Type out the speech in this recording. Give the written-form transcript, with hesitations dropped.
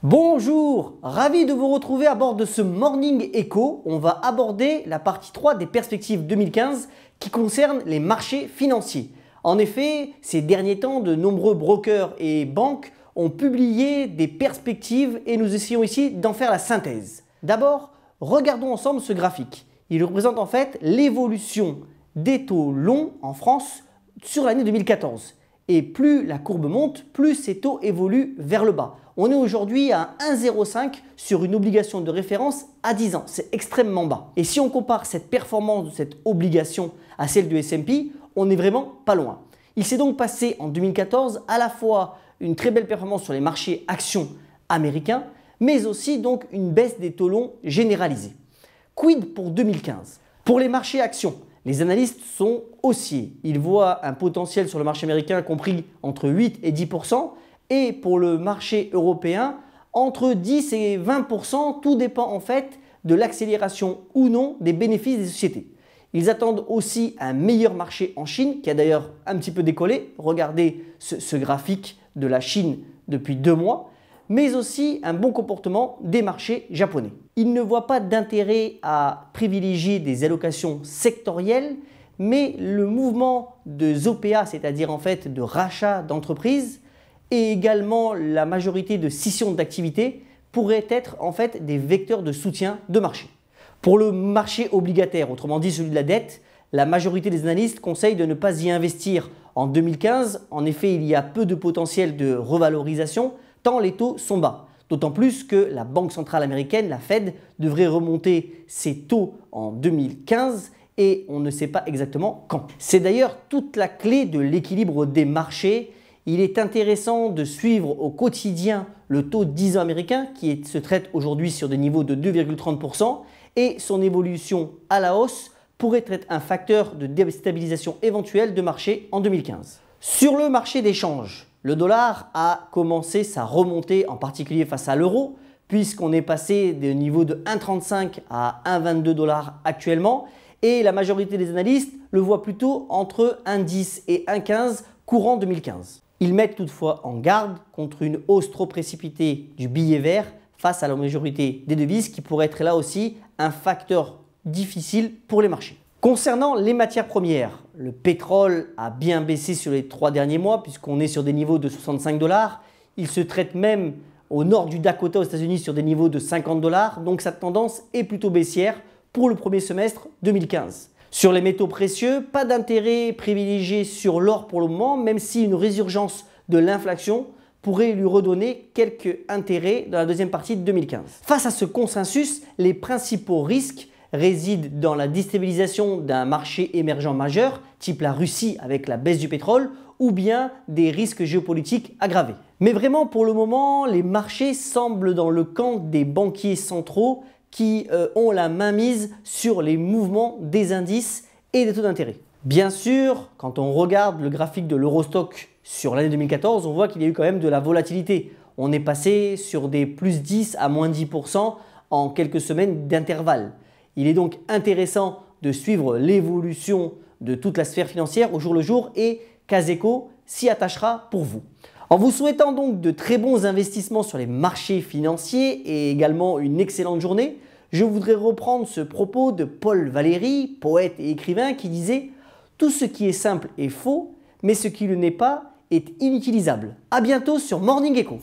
Bonjour, ravi de vous retrouver à bord de ce Morning Echo. On va aborder la partie 3 des perspectives 2015 qui concerne les marchés financiers. En effet, ces derniers temps, de nombreux brokers et banques ont publié des perspectives et nous essayons ici d'en faire la synthèse. D'abord, regardons ensemble ce graphique. Il représente en fait l'évolution des taux longs en France sur l'année 2014. Et plus la courbe monte, plus ces taux évoluent vers le bas. On est aujourd'hui à 1,05 sur une obligation de référence à 10 ans. C'est extrêmement bas. Et si on compare cette performance de cette obligation à celle du S&P, on n'est vraiment pas loin. Il s'est donc passé en 2014 à la fois une très belle performance sur les marchés actions américains, mais aussi donc une baisse des taux longs généralisée. Quid pour 2015? Pour les marchés actions, les analystes sont haussiers. Ils voient un potentiel sur le marché américain compris entre 8 et 10%. Et pour le marché européen, entre 10 et 20%, tout dépend en fait de l'accélération ou non des bénéfices des sociétés. Ils attendent aussi un meilleur marché en Chine, qui a d'ailleurs un petit peu décollé. Regardez ce graphique de la Chine depuis 2 mois, mais aussi un bon comportement des marchés japonais. Ils ne voient pas d'intérêt à privilégier des allocations sectorielles, mais le mouvement de ZOPA, c'est-à-dire en fait de rachat d'entreprises, et également la majorité de scissions d'activités pourraient être en fait des vecteurs de soutien de marché. Pour le marché obligataire, autrement dit celui de la dette, la majorité des analystes conseillent de ne pas y investir en 2015. En effet, il y a peu de potentiel de revalorisation tant les taux sont bas. D'autant plus que la Banque centrale américaine, la Fed, devrait remonter ses taux en 2015 et on ne sait pas exactement quand. C'est d'ailleurs toute la clé de l'équilibre des marchés. Il est intéressant de suivre au quotidien le taux de 10 ans américain qui se traite aujourd'hui sur des niveaux de 2,30% et son évolution à la hausse pourrait être un facteur de déstabilisation éventuelle de marché en 2015. Sur le marché des changes, le dollar a commencé sa remontée en particulier face à l'euro puisqu'on est passé de niveau de 1,35 à 1,22 $ actuellement et la majorité des analystes le voient plutôt entre 1,10 et 1,15 courant 2015. Ils mettent toutefois en garde contre une hausse trop précipitée du billet vert face à la majorité des devises qui pourrait être là aussi un facteur difficile pour les marchés. Concernant les matières premières, le pétrole a bien baissé sur les 3 derniers mois puisqu'on est sur des niveaux de 65 $. Il se traite même au nord du Dakota aux États-Unis sur des niveaux de 50 $. Donc sa tendance est plutôt baissière pour le premier semestre 2015. Sur les métaux précieux, pas d'intérêt privilégié sur l'or pour le moment, même si une résurgence de l'inflation pourrait lui redonner quelques intérêts dans la deuxième partie de 2015. Face à ce consensus, les principaux risques résident dans la déstabilisation d'un marché émergent majeur, type la Russie avec la baisse du pétrole, ou bien des risques géopolitiques aggravés. Mais vraiment, pour le moment, les marchés semblent dans le camp des banquiers centraux qui ont la mainmise sur les mouvements des indices et des taux d'intérêt. Bien sûr, quand on regarde le graphique de l'Eurostock sur l'année 2014, on voit qu'il y a eu quand même de la volatilité. On est passé sur des plus 10 à moins 10% en quelques semaines d'intervalle. Il est donc intéressant de suivre l'évolution de toute la sphère financière au jour le jour et Caseco s'y attachera pour vous. En vous souhaitant donc de très bons investissements sur les marchés financiers et également une excellente journée, je voudrais reprendre ce propos de Paul Valéry, poète et écrivain, qui disait « Tout ce qui est simple est faux, mais ce qui ne l'est pas est inutilisable ». A bientôt sur Morning Echo.